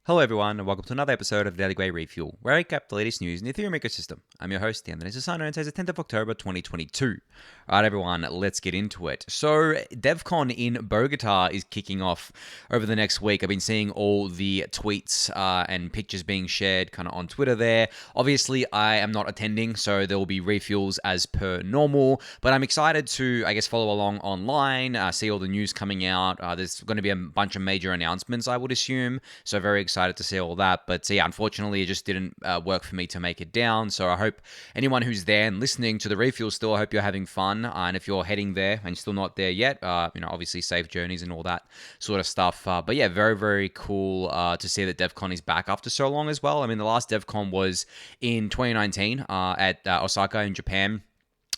Hello everyone, and welcome to another episode of Daily Gwei Refuel, where I recap the latest news in the Ethereum ecosystem. I'm your host, Anthony Sassano, and today's the 10th of October 2022. Alright everyone, let's get into it. So, Devcon in Bogotá is kicking off over the next week. I've been seeing all the tweets and pictures being shared kind of on Twitter there. Obviously, I am not attending, so there will be refuels as per normal, but I'm excited to, follow along online, see all the news coming out. There's going to be a bunch of major announcements, I would assume, so very excited to see all that. But yeah, unfortunately, it just didn't work for me to make it down. So I hope anyone who's there and listening to the refuel still, I hope you're having fun. And if you're heading there and you're still not there yet, obviously safe journeys and all that sort of stuff. But yeah, very, very cool to see that Devcon is back after so long as well. I mean, the last Devcon was in 2019 at Osaka in Japan.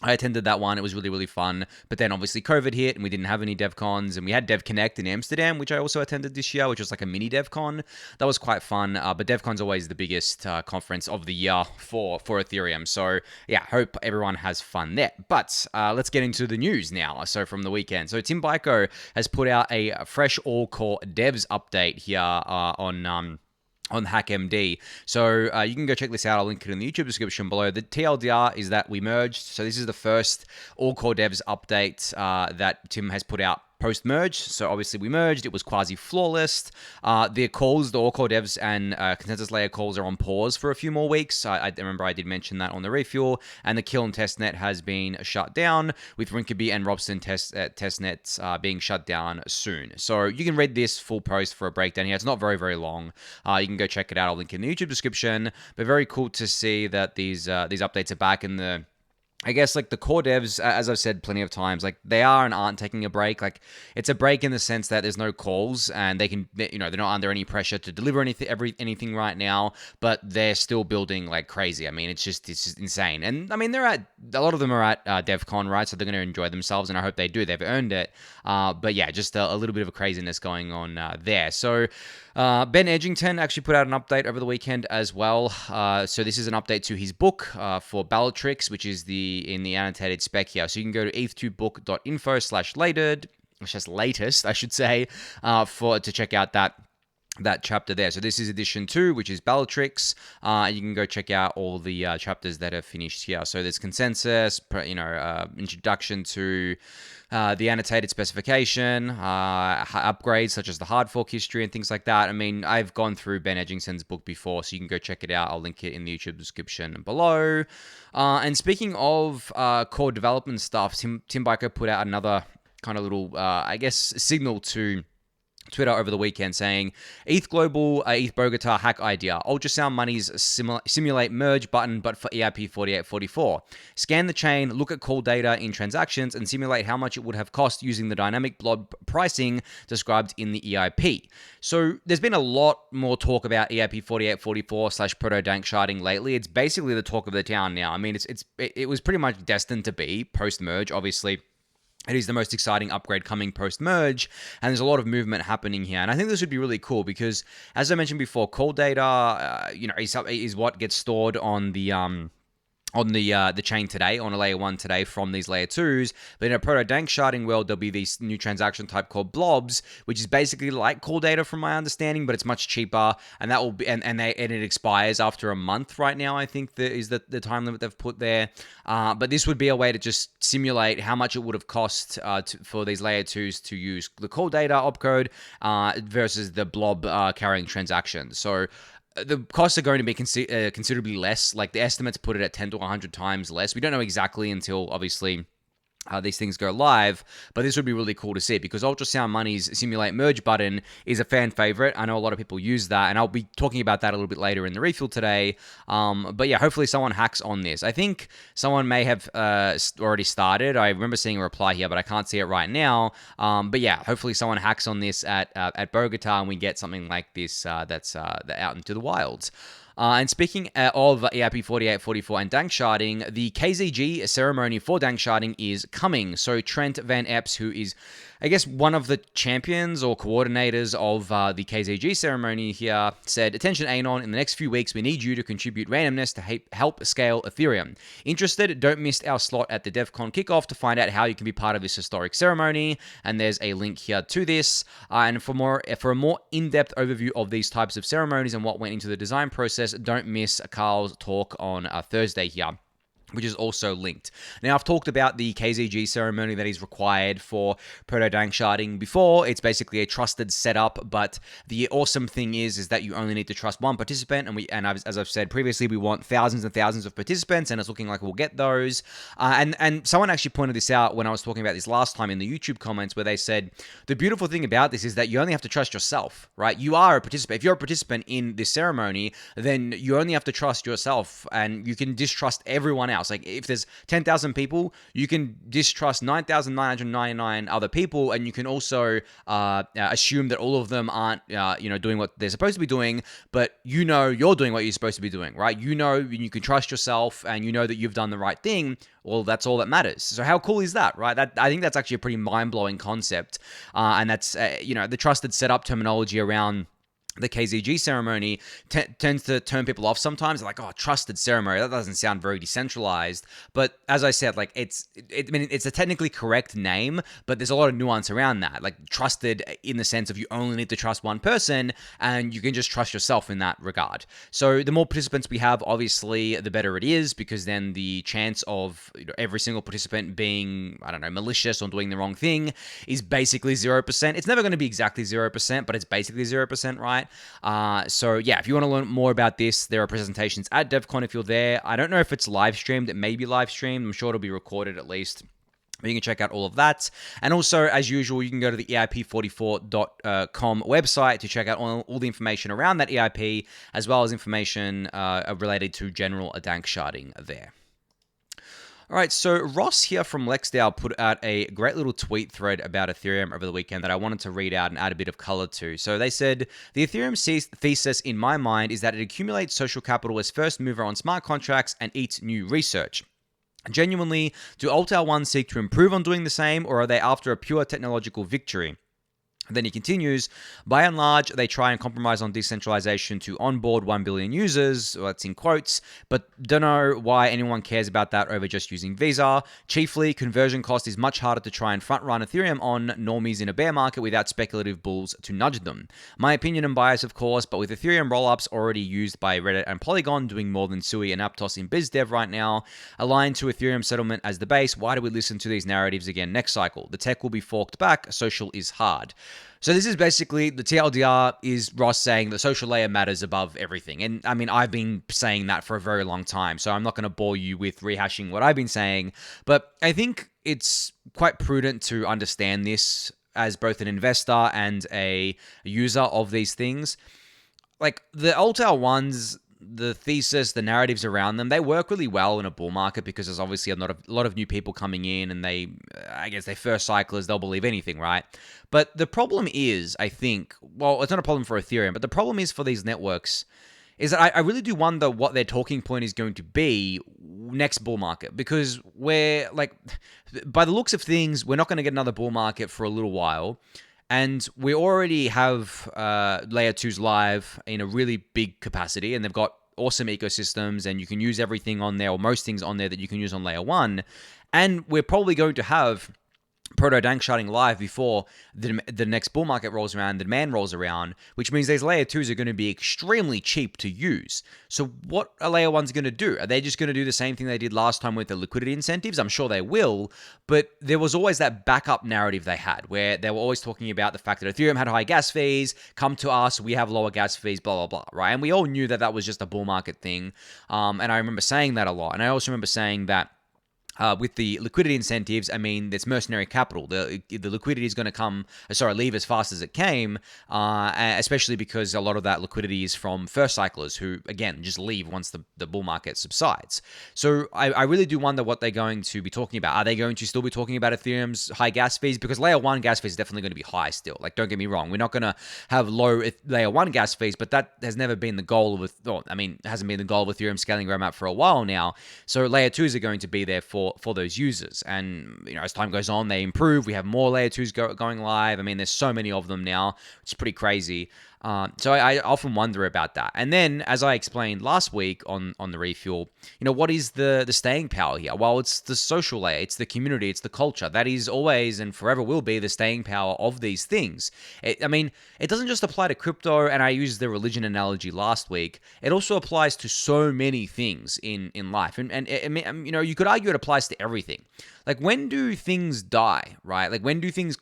I attended that one. It was really, really fun. But then obviously COVID hit and we didn't have any DevCons. And we had DevConnect in Amsterdam, which I also attended this year, which was like a mini DevCon. That was quite fun. But DevCon's always the biggest conference of the year for Ethereum. So yeah, hope everyone has fun there. But let's get into the news now. So from the weekend. So Tim Taiko has put out a fresh all-core devs update here on HackMD. So you can go check this out. I'll link it in the YouTube description below. The TLDR is that we merged. So this is the first all-core devs update that Tim has put out post-merge. So obviously we merged. It was quasi-flawless. The calls, the all-core devs and consensus layer calls are on pause for a few more weeks. I remember I did mention that on the refuel. And the Kiln testnet has been shut down, with Rinkeby and Robson testnets being shut down soon. So you can read this full post for a breakdown here. It's not very, very long. You can go check it out. I'll link it in the YouTube description. But very cool to see that these updates are back in the... I guess, like, the core devs, as I've said plenty of times, like, they are and aren't taking a break. Like, it's a break in the sense that there's no calls and they can, they're not under any pressure to deliver anything right now, but they're still building like crazy. I mean, it's just insane. And I mean, a lot of them are at Devcon, right? So they're going to enjoy themselves, and I hope they do. They've earned it. But yeah, just a little bit of a craziness going on there. So Ben Edgington actually put out an update over the weekend as well. So this is an update to his book for Bellatrix, which is in the annotated spec here. So you can go to eth2book.info/latest, which is latest, I should say, to check out that chapter there. So this is edition 2, which is Bellatrix. You can go check out all the chapters that are finished here. So there's consensus, introduction to the annotated specification, upgrades such as the hard fork history and things like that. I mean, I've gone through Ben Edgington's book before, so you can go check it out. I'll link it in the YouTube description below. And speaking of core development stuff, Tim Taiko put out another kind of little, signal to Twitter over the weekend saying, ETH Global, ETH Bogotá hack idea. Ultrasound Money's simulate merge button, but for EIP 4844. Scan the chain, look at call data in transactions, and simulate how much it would have cost using the dynamic blob pricing described in the EIP. So there's been a lot more talk about EIP 4844 / proto Danksharding lately. It's basically the talk of the town now. I mean, it was pretty much destined to be post-merge, obviously. It is the most exciting upgrade coming post-merge, and there's a lot of movement happening here. And I think this would be really cool because, as I mentioned before, call data, is what gets stored on the chain today, on a layer 1 today from these layer 2s. But in a proto Danksharding world, there'll be this new transaction type called blobs, which is basically like call data from my understanding, but it's much cheaper, and that will be and it expires after a month right now, I think that is the time limit they've put there. But this would be a way to just simulate how much it would have cost for these layer 2s to use the call data opcode versus the blob carrying transactions. So the costs are going to be considerably less. Like, the estimates put it at 10 to 100 times less. We don't know exactly until, obviously, these things go live, but this would be really cool to see because Ultrasound Money's simulate merge button is a fan favorite. I know a lot of people use that, and I'll be talking about that a little bit later in the refuel today. But yeah, hopefully someone hacks on this. I think someone may have already started. I remember seeing a reply here, but I can't see it right now. But yeah, hopefully someone hacks on this at Bogotá, and we get something like this that's out into the wilds. And speaking of EIP 4844 and Danksharding, the KZG ceremony for Danksharding is coming. So Trent Van Epps, who is I guess one of the champions or coordinators of the KZG ceremony here said, "Attention Anon, in the next few weeks we need you to contribute randomness to help scale Ethereum. Interested? Don't miss our slot at the Devcon kickoff to find out how you can be part of this historic ceremony." And there's a link here to this. And for a more in-depth overview of these types of ceremonies and what went into the design process, don't miss Carl's talk on Thursday here, which is also linked. Now, I've talked about the KZG ceremony that is required for proto-danksharding before. It's basically a trusted setup, but the awesome thing is that you only need to trust one participant, and as I've said previously, we want thousands and thousands of participants, and it's looking like we'll get those. And someone actually pointed this out when I was talking about this last time in the YouTube comments, where they said, the beautiful thing about this is that you only have to trust yourself, right? You are a participant. If you're a participant in this ceremony, then you only have to trust yourself, and you can distrust everyone else. Like, if there's 10,000 people, you can distrust 9,999 other people, and you can also assume that all of them aren't, doing what they're supposed to be doing, but you're doing what you're supposed to be doing, right? You can trust yourself, and you know that you've done the right thing. Well, that's all that matters. So how cool is that, right? I think that's actually a pretty mind-blowing concept, and that's, the trusted setup terminology around the KZG ceremony tends to turn people off sometimes. They're like, oh, trusted ceremony, that doesn't sound very decentralized. But as I said, like, it's a technically correct name, but there's a lot of nuance around that. Like, trusted in the sense of you only need to trust one person, and you can just trust yourself in that regard. So the more participants we have, obviously, the better it is, because then the chance of every single participant being, malicious or doing the wrong thing is basically 0%. It's never going to be exactly 0%, but it's basically 0%, right? So yeah, if you want to learn more about this, there are presentations at Devcon if you're there. I don't know if it's live streamed. It may be live streamed. I'm sure it'll be recorded at least. But you can check out all of that. And also, as usual, you can go to the EIP44.com website to check out all the information around that EIP, as well as information related to general danksharding there. All right, so Ross here from Lexdale put out a great little tweet thread about Ethereum over the weekend that I wanted to read out and add a bit of color to. So they said, the Ethereum thesis in my mind is that it accumulates social capital as first mover on smart contracts and eats new research. Genuinely, do Altair 1 seek to improve on doing the same, or are they after a pure technological victory? Then he continues, by and large, they try and compromise on decentralization to onboard 1 billion users, well, that's in quotes, but don't know why anyone cares about that over just using Visa. Chiefly, conversion cost is much harder to try and front-run Ethereum on normies in a bear market without speculative bulls to nudge them. My opinion and bias, of course, but with Ethereum rollups already used by Reddit and Polygon doing more than Sui and Aptos in BizDev right now, aligned to Ethereum settlement as the base, why do we listen to these narratives again next cycle? The tech will be forked back, social is hard. So this is basically, the TLDR is Ross saying the social layer matters above everything. And I mean, I've been saying that for a very long time, so I'm not going to bore you with rehashing what I've been saying. But I think it's quite prudent to understand this as both an investor and a user of these things. Like, the Altair ones, the thesis, the narratives around them, they work really well in a bull market because there's obviously a lot of new people coming in, and they're first cyclers, they'll believe anything, right? But the problem is, I think, well, it's not a problem for Ethereum, but the problem is for these networks is that I really do wonder what their talking point is going to be next bull market, because we're like, by the looks of things, we're not going to get another bull market for a little while. And we already have layer 2s live in a really big capacity, and they've got awesome ecosystems, and you can use everything on there, or most things on there that you can use on layer 1. And we're probably going to have proto-danksharding live before the next bull market rolls around, the demand rolls around, which means these layer 2s are going to be extremely cheap to use. So what are layer 1s going to do? Are they just going to do the same thing they did last time with the liquidity incentives? I'm sure they will, but there was always that backup narrative they had, where they were always talking about the fact that Ethereum had high gas fees, come to us, we have lower gas fees, blah, blah, blah, right? And we all knew that that was just a bull market thing, and I remember saying that a lot. And I also remember saying that with the liquidity incentives, I mean, it's mercenary capital. The liquidity is going to leave as fast as it came, especially because a lot of that liquidity is from first cyclers who, again, just leave once the bull market subsides. So I really do wonder what they're going to be talking about. Are they going to still be talking about Ethereum's high gas fees? Because layer 1 gas fees is definitely going to be high still. Like, don't get me wrong. We're not going to have low layer 1 gas fees, but that has never been the goal of, it hasn't been the goal of Ethereum scaling roadmap for a while now. So layer 2s are going to be there for for those users. And as time goes on, they improve. We have more layer 2s going live. I mean, there's so many of them now, which is pretty crazy. So I often wonder about that. And then, as I explained last week on the refuel, what is the staying power here? Well, it's the social layer, it's the community, it's the culture. That is always and forever will be the staying power of these things. It doesn't just apply to crypto, and I used the religion analogy last week. It also applies to so many things in life. And you could argue it applies to everything. Like, when do things die, right? Like, when do things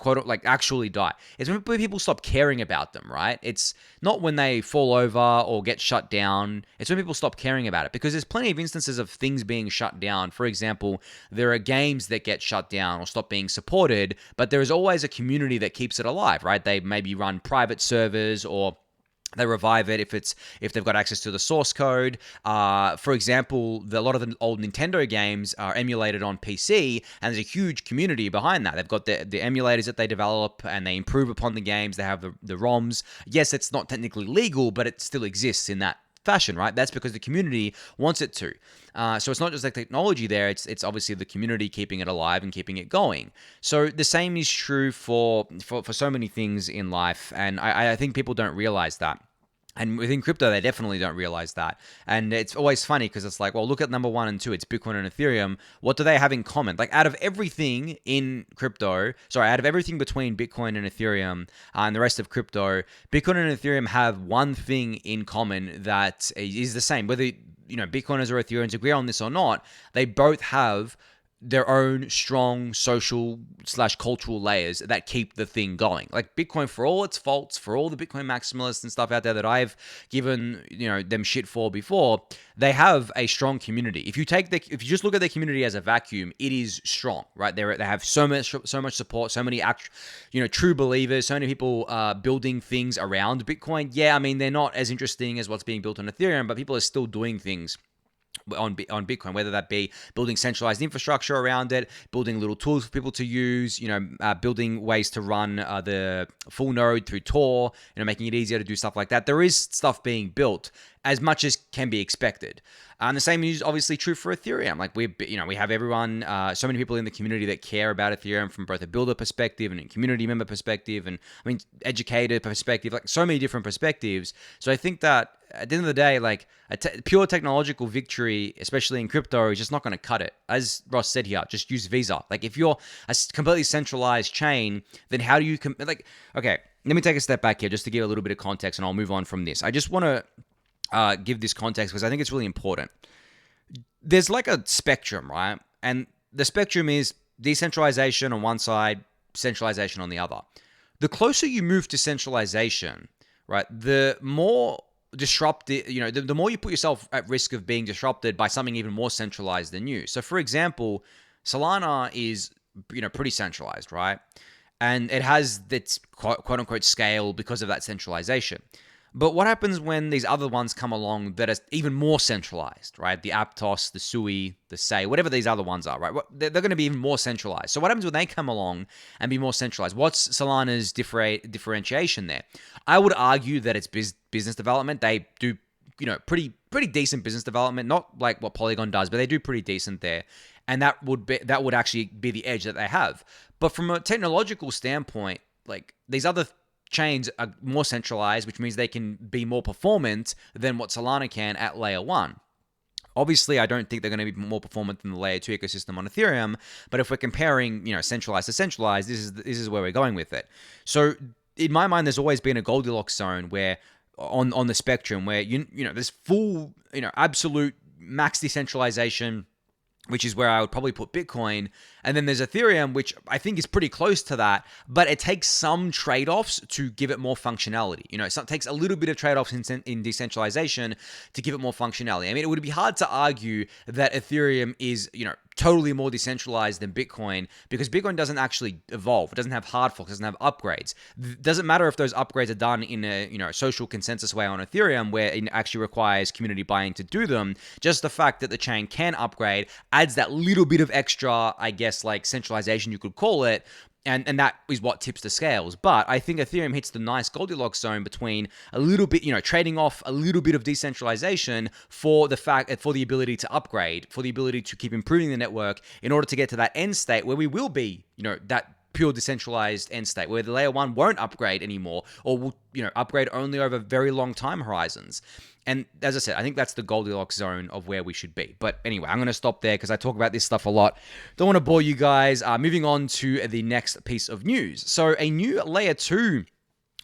actually die? It's when people stop caring about them, right? It's not when they fall over or get shut down. It's when people stop caring about it, because there's plenty of instances of things being shut down. For example, there are games that get shut down or stop being supported, but there is always a community that keeps it alive, right? They maybe run private servers, or they revive it if they've got access to the source code. For example, a lot of the old Nintendo games are emulated on PC, and there's a huge community behind that. They've got the emulators that they develop, and they improve upon the games. They have the ROMs. Yes, it's not technically legal, but it still exists in that fashion, right? That's because the community wants it to. So it's not just like technology there, it's obviously the community keeping it alive and keeping it going. So the same is true for so many things in life, and I think people don't realize that. And within crypto, they definitely don't realize that. And it's always funny because it's like, well, look at number 1 and 2. It's Bitcoin and Ethereum. What do they have in common? Like, out of everything in crypto, out of everything between Bitcoin and Ethereum and the rest of crypto, Bitcoin and Ethereum have one thing in common that is the same. Whether, Bitcoiners or Ethereans agree on this or not, they both have their own strong social/cultural layers that keep the thing going. Like Bitcoin, for all its faults, for all the Bitcoin maximalists and stuff out there that I've given them shit for before, they have a strong community. If you just look at their community as a vacuum, it is strong, right? They have so much support, so many true believers, so many people building things around Bitcoin. Yeah, I mean, they're not as interesting as what's being built on Ethereum, but people are still doing things on Bitcoin, whether that be building centralized infrastructure around it, building little tools for people to use, building ways to run the full node through Tor, making it easier to do stuff like that. There is stuff being built as much as can be expected. And the same is obviously true for Ethereum. Like we have everyone, so many people in the community that care about Ethereum from both a builder perspective and a community member perspective, and educator perspective, like so many different perspectives. So I think that at the end of the day, like pure technological victory, especially in crypto, is just not going to cut it. As Ross said here, just use Visa. Like if you're a completely centralized chain, then how do you okay, let me take a step back here just to give a little bit of context, and I'll move on from this. I just want to give this context because I think it's really important. There's like a spectrum, right? And the spectrum is decentralization on one side, centralization on the other. The closer you move to centralization, right, the more disrupted, the more you put yourself at risk of being disrupted by something even more centralized than you. So for example, Solana is, pretty centralized, right? And it has its quote unquote scale because of that centralization. But what happens when these other ones come along that are even more centralized, right? The Aptos, the Sui, the Sei, whatever these other ones are, right? They're going to be even more centralized. So what happens when they come along and be more centralized? What's Solana's differentiation there? I would argue that it's business development. They do, pretty decent business development, not like what Polygon does, but they do pretty decent there. And that would actually be the edge that they have. But from a technological standpoint, like these other chains are more centralized, which means they can be more performant than what Solana can at layer 1. Obviously, I don't think they're going to be more performant than the layer 2 ecosystem on Ethereum, but if we're comparing, centralized to centralized, this is where we're going with it. So in my mind, there's always been a Goldilocks zone where on the spectrum where there's full, absolute max decentralization, which is where I would probably put Bitcoin. And then there's Ethereum, which I think is pretty close to that, but it takes some trade-offs to give it more functionality. It takes a little bit of trade-offs in decentralization to give it more functionality. I mean, it would be hard to argue that Ethereum is, totally more decentralized than Bitcoin, because Bitcoin doesn't actually evolve. It doesn't have hard forks, it doesn't have upgrades. It doesn't matter if those upgrades are done in a social consensus way on Ethereum, where it actually requires community buy-in to do them. Just the fact that the chain can upgrade adds that little bit of extra, I guess, like centralization you could call it, And that is what tips the scales. But I think Ethereum hits the nice Goldilocks zone between a little bit, trading off a little bit of decentralization for the ability to upgrade, for the ability to keep improving the network in order to get to that end state where we will be, that pure decentralized end state where the layer 1 won't upgrade anymore, or will, upgrade only over very long time horizons. And as I said, I think that's the Goldilocks zone of where we should be. But anyway, I'm going to stop there because I talk about this stuff a lot. Don't want to bore you guys. Moving on to the next piece of news. So a new layer 2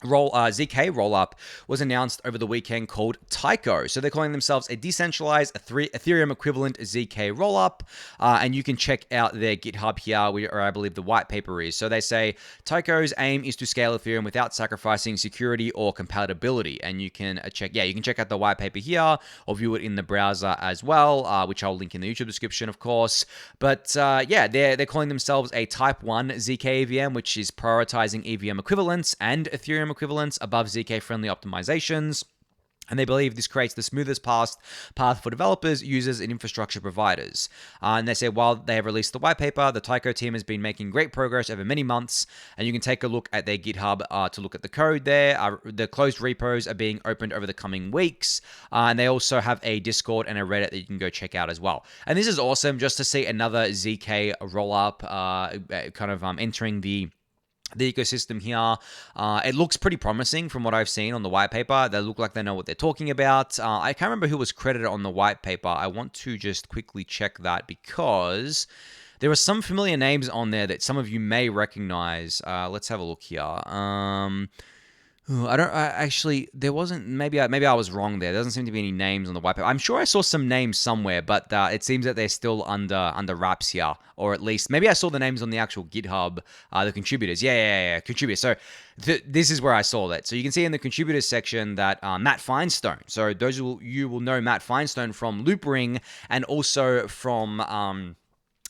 zk rollup was announced over the weekend called Taiko. So they're calling themselves a decentralized Ethereum equivalent zk rollup, and you can check out their GitHub here, where I believe the white paper is. So they say Taiko's aim is to scale Ethereum without sacrificing security or compatibility, and you can check out the white paper here or view it in the browser as well, which I'll link in the YouTube description, of course. But they're calling themselves a Type 1 zk EVM, which is prioritizing EVM equivalents and Ethereum equivalents above zk-friendly optimizations. And they believe this creates the smoothest path for developers, users, and infrastructure providers. And they say while they have released the white paper, the Taiko team has been making great progress over many months. And you can take a look at their GitHub to look at the code there. The closed repos are being opened over the coming weeks. And they also have a Discord and a Reddit that you can go check out as well. And this is awesome just to see another ZK rollup entering the ecosystem here. It looks pretty promising from what I've seen on the white paper. They look like they know what they're talking about. I can't remember who was credited on the white paper. I want to just quickly check that because there are some familiar names on there that some of you may recognize. Let's have a look here. There wasn't, maybe I was wrong there. There doesn't seem to be any names on the white paper. I'm sure I saw some names somewhere, but it seems that they're still under wraps here, or at least, maybe I saw the names on the actual GitHub, the contributors. Yeah, contributors. So this is where I saw that. So you can see in the contributors section that Matt Finestone. So you will know Matt Finestone from Loopring and also from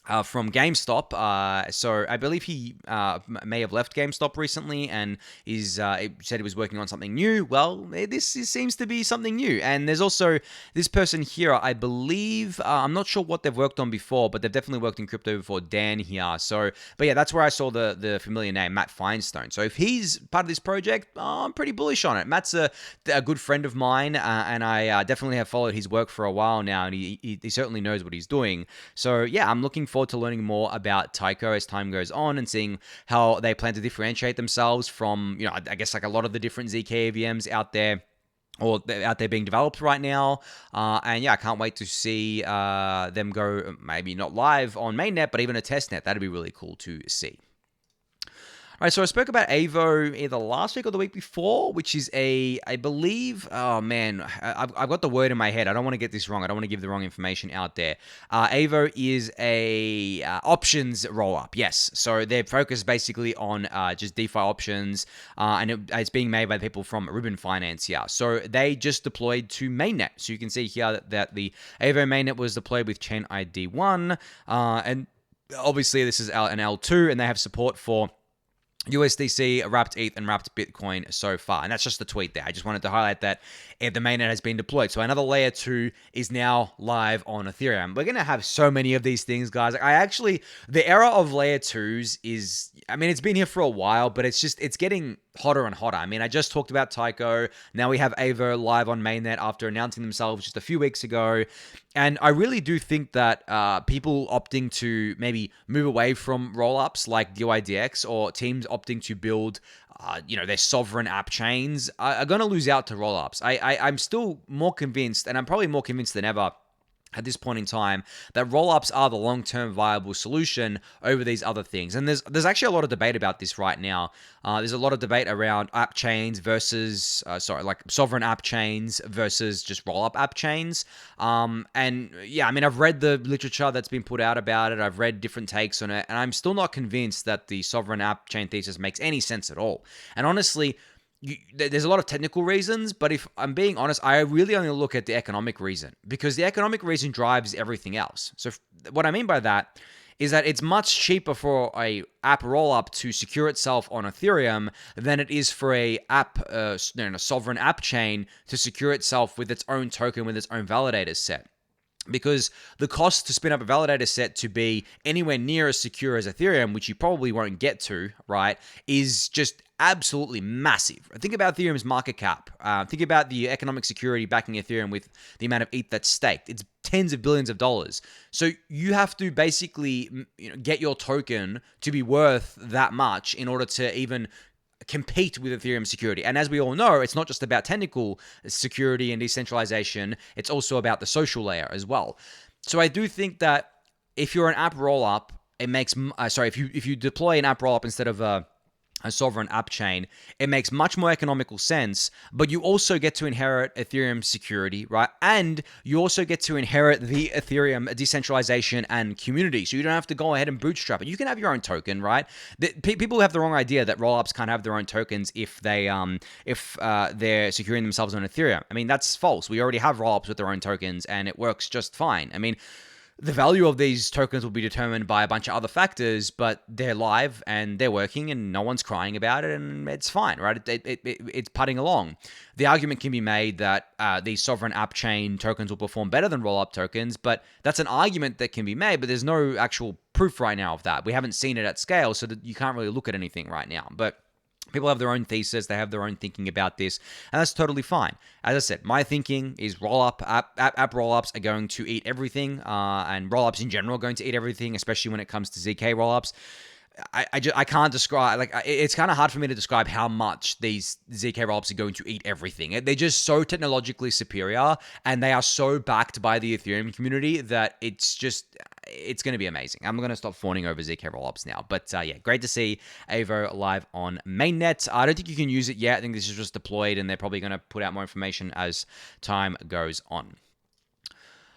GameStop. So I believe he may have left GameStop recently and said he was working on something new. Well, this seems to be something new. And there's also this person here, I believe, I'm not sure what they've worked on before, but they've definitely worked in crypto before, Dan here. So, but yeah, that's where I saw the familiar name, Matt Finestone. So if he's part of this project, I'm pretty bullish on it. Matt's a good friend of mine, and I definitely have followed his work for a while now, and he certainly knows what he's doing. So yeah, I'm looking forward to learning more about Taiko as time goes on and seeing how they plan to differentiate themselves from, I guess like a lot of the different zk EVMs out there, or out there being developed right now. And yeah, I can't wait to see them go, maybe not live on mainnet, but even a testnet. That'd be really cool to see. All right, so I spoke about Aevo either last week or the week before, which is I believe, oh man, I've got the word in my head. I don't want to get this wrong. I don't want to give the wrong information out there. Aevo is a options rollup, yes. So they're focused basically on just DeFi options, and it's being made by people from Ribbon Finance here. So they just deployed to mainnet. So you can see here that the Aevo mainnet was deployed with chain ID 1, and obviously this is an L2, and they have support for USDC, wrapped ETH, and wrapped Bitcoin so far. And that's just the tweet there. I just wanted to highlight that the mainnet has been deployed. So another layer 2 is now live on Ethereum. We're going to have so many of these things, guys. The era of layer 2s is, it's been here for a while, but it's getting hotter and hotter. I just talked about Taiko. Now we have Aevo live on mainnet after announcing themselves just a few weeks ago. And I really do think that people opting to maybe move away from rollups like DYDX, or teams opting to build their sovereign app chains are going to lose out to rollups. I'm still more convinced, and I'm probably more convinced than ever at this point in time, that rollups are the long-term viable solution over these other things. And there's actually a lot of debate about this right now. There's a lot of debate around app chains versus, sovereign app chains versus just rollup app chains. And yeah, I've read the literature that's been put out about it. I've read different takes on it, and I'm still not convinced that the sovereign app chain thesis makes any sense at all. And honestly, there's a lot of technical reasons, but if I'm being honest, I really only look at the economic reason, because the economic reason drives everything else. So what I mean by that is that it's much cheaper for a app rollup to secure itself on Ethereum than it is for a sovereign app chain to secure itself with its own token, with its own validator set. because the cost to spin up a validator set to be anywhere near as secure as Ethereum, which you probably won't get to, right, is just absolutely massive. Think about Ethereum's market cap. Think about the economic security backing Ethereum with the amount of ETH that's staked. It's tens of billions of dollars. So you have to basically get your token to be worth that much in order to even compete with Ethereum security. And as we all know, it's not just about technical security and decentralization, it's also about the social layer as well. So I do think that if you're an app rollup, it makes if you deploy an app rollup instead of a sovereign app chain, it makes much more economical sense, but you also get to inherit Ethereum security, right? And you also get to inherit the Ethereum decentralization and community. So you don't have to go ahead and bootstrap it. You can have your own token, right? People have the wrong idea that rollups can't have their own tokens if they're securing themselves on Ethereum. I mean, that's false. We already have rollups with their own tokens and it works just fine. I mean, the value of these tokens will be determined by a bunch of other factors, but they're live and they're working and no one's crying about it and it's fine, right? It's putting along. The argument can be made that these sovereign app chain tokens will perform better than rollup tokens, but that's an argument that can be made, but there's no actual proof right now of that. We haven't seen it at scale, so that you can't really look at anything right now. But people have their own thesis, they have their own thinking about this, and that's totally fine. As I said, my thinking is app rollups are going to eat everything, and rollups in general are going to eat everything, especially when it comes to zk rollups. I can't describe, like, it's kind of hard for me to describe how much these zk rollups are going to eat everything. They're just so technologically superior, and they are so backed by the Ethereum community that it's going to be amazing. I'm going to stop fawning over zk rollups now. But yeah, great to see Aevo live on mainnet. I don't think you can use it yet. I think this is just deployed, and they're probably going to put out more information as time goes on.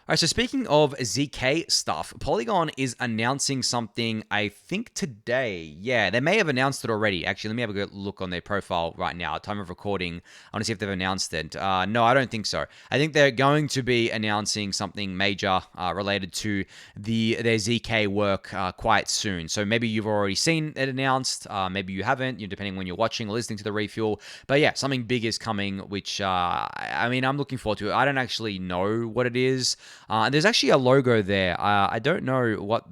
All right, so speaking of zk stuff, Polygon is announcing something, I think today. Yeah, they may have announced it already. Actually, let me have a good look on their profile right now. Time of recording, I want to see if they've announced it. No, I don't think so. I think they're going to be announcing something major related to their zk work quite soon. So maybe you've already seen it announced. Maybe you haven't, depending when you're watching or listening to the refuel. But yeah, something big is coming, which, I mean, I'm looking forward to it. I don't actually know what it is. There's actually a logo there. I don't know what...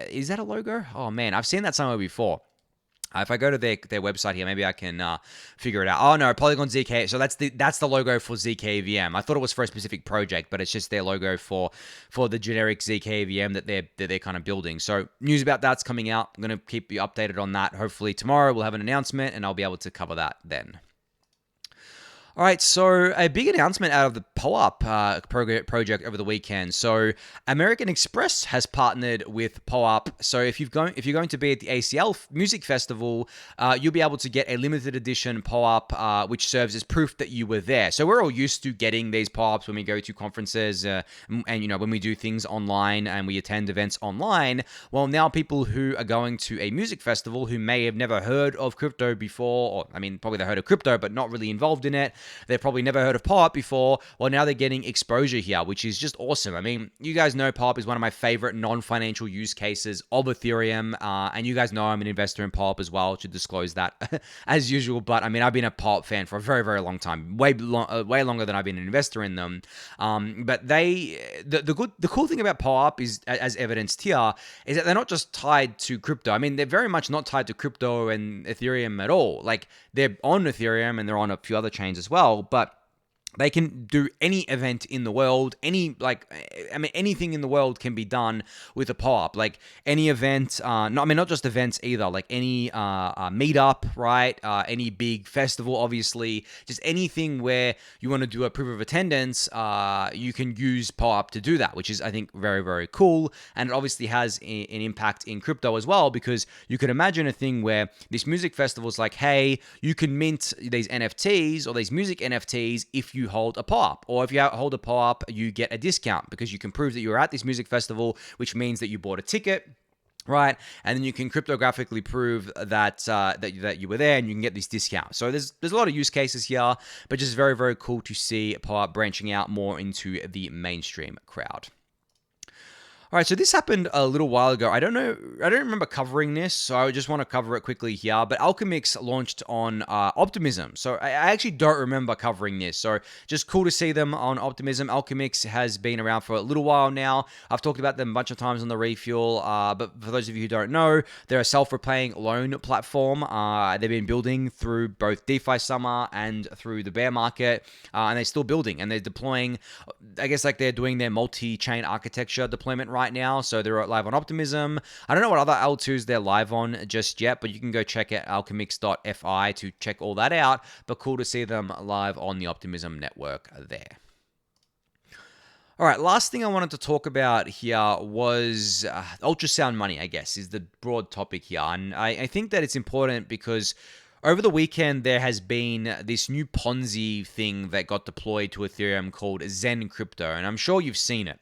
is that a logo? Oh, man. I've seen that somewhere before. If I go to their website here, maybe I can figure it out. Oh, no. Polygon zk. So that's the logo for zkVM. I thought it was for a specific project, but it's just their logo for the generic zkVM that they're kind of building. So news about that's coming out. I'm going to keep you updated on that. Hopefully tomorrow we'll have an announcement, and I'll be able to cover that then. All right, so a big announcement out of the POAP project over the weekend. So American Express has partnered with POAP. So if you're going to be at the ACL Music Festival, you'll be able to get a limited edition POAP, which serves as proof that you were there. So we're all used to getting these POAPs when we go to conferences and when we do things online and we attend events online. Well, now people who are going to a music festival who may have never heard of crypto before, or I mean, probably they heard of crypto but not really involved in it. They've probably never heard of POAP before. Well, now they're getting exposure here, which is just awesome. I mean, you guys know POAP is one of my favorite non-financial use cases of Ethereum, and you guys know I'm an investor in POAP as well, to disclose that as usual. But I mean, I've been a POAP fan for a very, very long time, way longer than I've been an investor in them. But the cool thing about POAP is, as evidenced here, is that they're not just tied to crypto. I mean, they're very much not tied to crypto and Ethereum at all. Like, they're on Ethereum and they're on a few other chains as well, but they can do any event in the world, anything in the world can be done with a POAP. Like any event, not just events either, like any meetup, right? Any big festival, obviously, just anything where you want to do a proof of attendance, you can use POAP to do that, which is, I think, very, very cool. And it obviously has an impact in crypto as well, because you could imagine a thing where this music festival is like, hey, you can mint these NFTs or these music NFTs if you hold a POAP, or if you hold a POAP, you get a discount because you can prove that you were at this music festival, which means that you bought a ticket, right? And then you can cryptographically prove that that you were there, and you can get this discount. So there's a lot of use cases here, but just very, very cool to see POAP branching out more into the mainstream crowd. All right, so this happened a little while ago. I don't remember covering this, so I just want to cover it quickly here. But Alchemix launched on Optimism, so I actually don't remember covering this. So just cool to see them on Optimism. Alchemix has been around for a little while now. I've talked about them a bunch of times on the Refuel, but for those of you who don't know, they're a self-repaying loan platform. They've been building through both DeFi summer and through the bear market, and they're still building, and they're deploying, I guess like they're doing their multi-chain architecture deployment right now, so they're live on Optimism. I don't know what other L2s they're live on just yet, but you can go check out alchemix.fi to check all that out, but cool to see them live on the Optimism network there. All right, last thing I wanted to talk about here was ultrasound money, I guess, is the broad topic here. And I think that it's important because over the weekend, there has been this new Ponzi thing that got deployed to Ethereum called zkRU, and I'm sure you've seen it.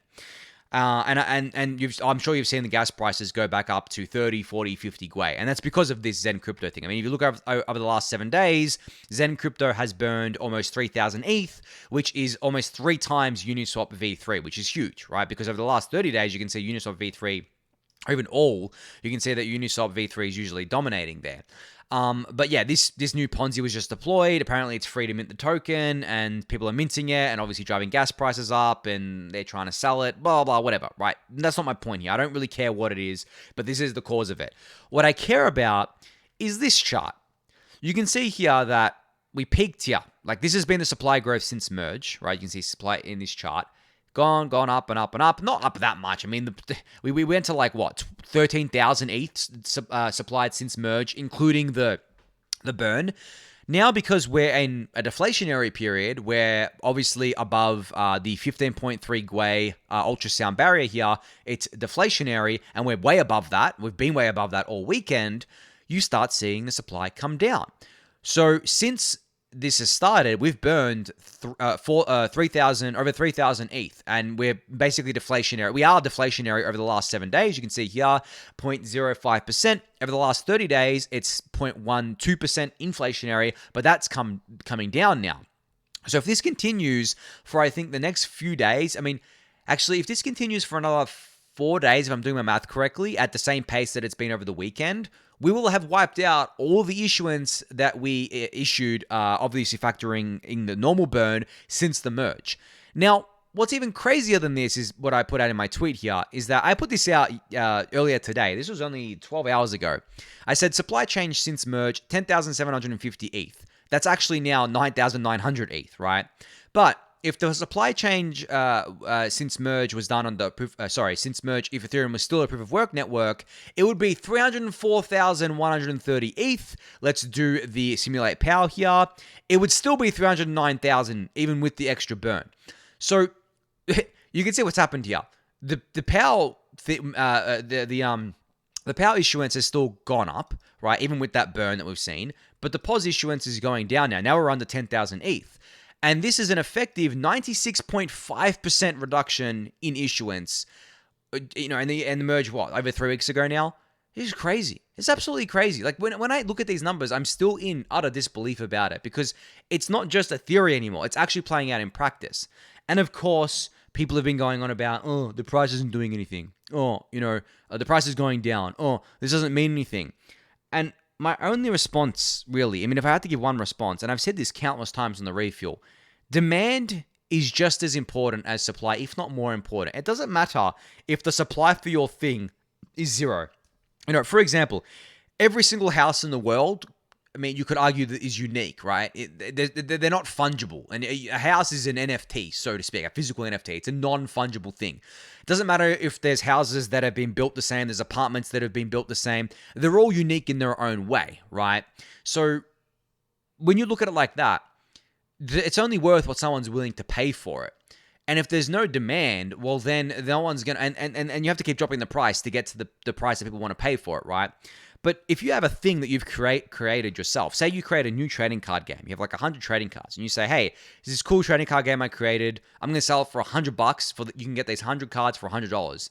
I'm sure you've seen the gas prices go back up to 30, 40, 50 Gwei. And that's because of this zkRU thing. I mean, if you look over the last 7 days, zkRU has burned almost 3,000 ETH, which is almost 3 times Uniswap V3, which is huge, right? Because over the last 30 days, you can see Uniswap V3, or even all, you can see that Uniswap V3 is usually dominating there. But yeah, this new Ponzi was just deployed. Apparently it's free to mint the token and people are minting it and obviously driving gas prices up and they're trying to sell it, blah, blah, whatever, right? That's not my point here. I don't really care what it is, but this is the cause of it. What I care about is this chart. You can see here that we peaked here. Like this has been the supply growth since merge, right? You can see supply in this chart. Gone up and up and up. Not up that much. I mean, we went to like, what, 13,000 ETH supplied since merge, including the burn. Now, because we're in a deflationary period, we're obviously above the 15.3 Gwei ultrasound barrier here. It's deflationary, and we're way above that. We've been way above that all weekend. You start seeing the supply come down. So since this has started, we've burned 3,000 ETH, and we're basically deflationary. We are deflationary over the last 7 days. You can see here 0.05%. Over the last 30 days, it's 0.12% inflationary, but that's coming down now. So if this continues for, I think, the next few days, I mean, actually, if this continues for another 4 days, if I'm doing my math correctly, at the same pace that it's been over the weekend, we will have wiped out all the issuance that we issued, obviously factoring in the normal burn since the merge. Now, what's even crazier than this is what I put out in my tweet here, is that I put this out earlier today. This was only 12 hours ago. I said supply change since merge, 10,750 ETH. That's actually now 9,900 ETH, right? But if the supply change since merge was done on the since merge, if Ethereum was still a proof of work network, it would be 304,130 ETH. Let's do the simulate power here. It would still be 309,000 even with the extra burn. So you can see what's happened here. The power the power issuance has still gone up, right? Even with that burn that we've seen, but the POS issuance is going down now. Now we're under 10,000 ETH. And this is an effective 96.5% reduction in issuance. You know, and the merge, what, over 3 weeks ago now? This is crazy. It's absolutely crazy. Like, when I look at these numbers, I'm still in utter disbelief about it because it's not just a theory anymore. It's actually playing out in practice. And of course, people have been going on about, oh, the price isn't doing anything. Oh, you know, the price is going down. Oh, this doesn't mean anything. And my only response, really, I mean, if I had to give one response, and I've said this countless times on the Refuel, demand is just as important as supply, if not more important. It doesn't matter if the supply for your thing is 0. You know, for example, every single house in the world, I mean, you could argue that is unique, right? They're not fungible. And a house is an NFT, so to speak, a physical NFT. It's a non-fungible thing. It doesn't matter if there's houses that have been built the same, there's apartments that have been built the same. They're all unique in their own way, right? So when you look at it like that, it's only worth what someone's willing to pay for it. And if there's no demand, well, then no one's going to... And you have to keep dropping the price to get to the price that people want to pay for it, right? But if you have a thing that you've created yourself, say you create a new trading card game, you have like 100 trading cards, and you say, hey, this is cool trading card game I created. I'm going to sell it for $100. You can get these 100 cards for $100.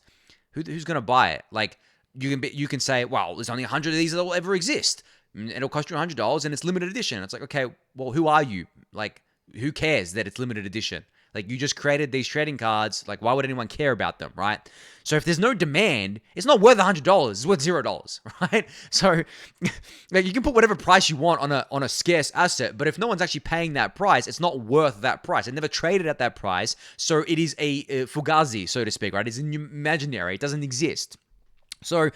Who's going to buy it? Like, you can say, well, there's only 100 of these that will ever exist. It'll cost you $100 and it's limited edition. It's like, okay, well, who are you? Like, who cares that it's limited edition? Like, you just created these trading cards. Like, why would anyone care about them, right? So if there's no demand, it's not worth $100. It's worth $0, right? So like, you can put whatever price you want on a scarce asset, but if no one's actually paying that price, it's not worth that price. It never traded at that price, so it is a fugazi, so to speak, right? It's imaginary. It doesn't exist. So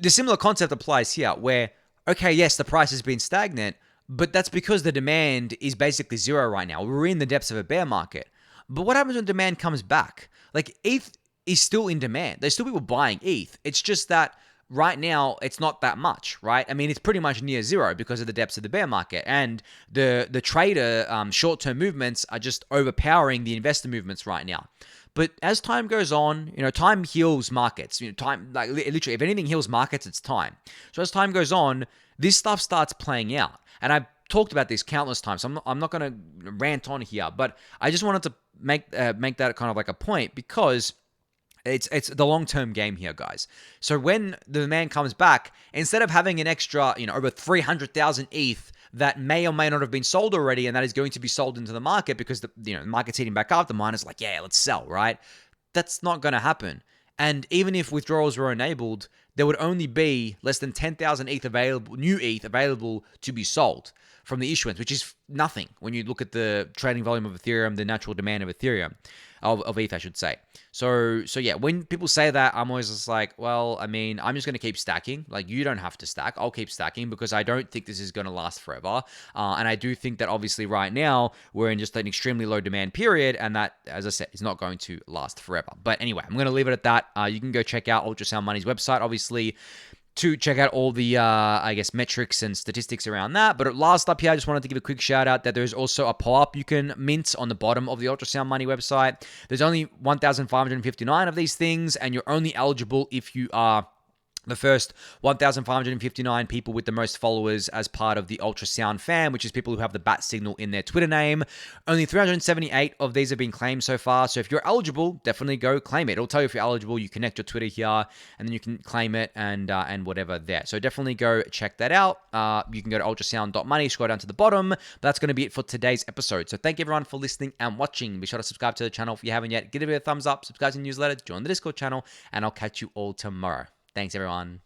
the similar concept applies here, where, okay, yes, the price has been stagnant, but that's because the demand is basically zero right now. We're in the depths of a bear market. But what happens when demand comes back? Like, ETH is still in demand. There's still people buying ETH. It's just that right now it's not that much, right? I mean, it's pretty much near zero because of the depths of the bear market, and the trader short-term movements are just overpowering the investor movements right now. But as time goes on, time heals markets. Time, like, literally, if anything heals markets, it's time. So as time goes on, this stuff starts playing out. And I've talked about this countless times, so I'm not going to rant on here, but I just wanted to make that kind of like a point, because it's the long-term game here, guys. So when the demand comes back, instead of having an extra, over 300,000 ETH that may or may not have been sold already, and that is going to be sold into the market because the market's heating back up, the miner's like, yeah, let's sell, right? That's not going to happen. And even if withdrawals were enabled, there would only be less than 10,000 ETH available, new ETH available to be sold from the issuance, which is nothing when you look at the trading volume of Ethereum, the natural demand of Ethereum, of ETH, I should say. So yeah, when people say that, I'm always just like, well, I mean, I'm just going to keep stacking. Like, you don't have to stack. I'll keep stacking because I don't think this is going to last forever. And I do think that obviously right now we're in just an extremely low demand period, and that, as I said, is not going to last forever. But anyway, I'm going to leave it at that. You can go check out Ultrasound Money's website, obviously, to check out all the, metrics and statistics around that. But last up here, I just wanted to give a quick shout out that there's also a POAP you can mint on the bottom of the Ultrasound Money website. There's only 1,559 of these things, and you're only eligible if you are the first 1,559 people with the most followers as part of the Ultrasound fam, which is people who have the bat signal in their Twitter name. Only 378 of these have been claimed so far. So if you're eligible, definitely go claim it. It'll tell you if you're eligible. You connect your Twitter here, and then you can claim it and whatever there. So definitely go check that out. You can go to ultrasound.money, scroll down to the bottom. But that's going to be it for today's episode. So thank you everyone for listening and watching. Be sure to subscribe to the channel if you haven't yet. Give it a thumbs up, subscribe to the newsletter, join the Discord channel, and I'll catch you all tomorrow. Thanks, everyone.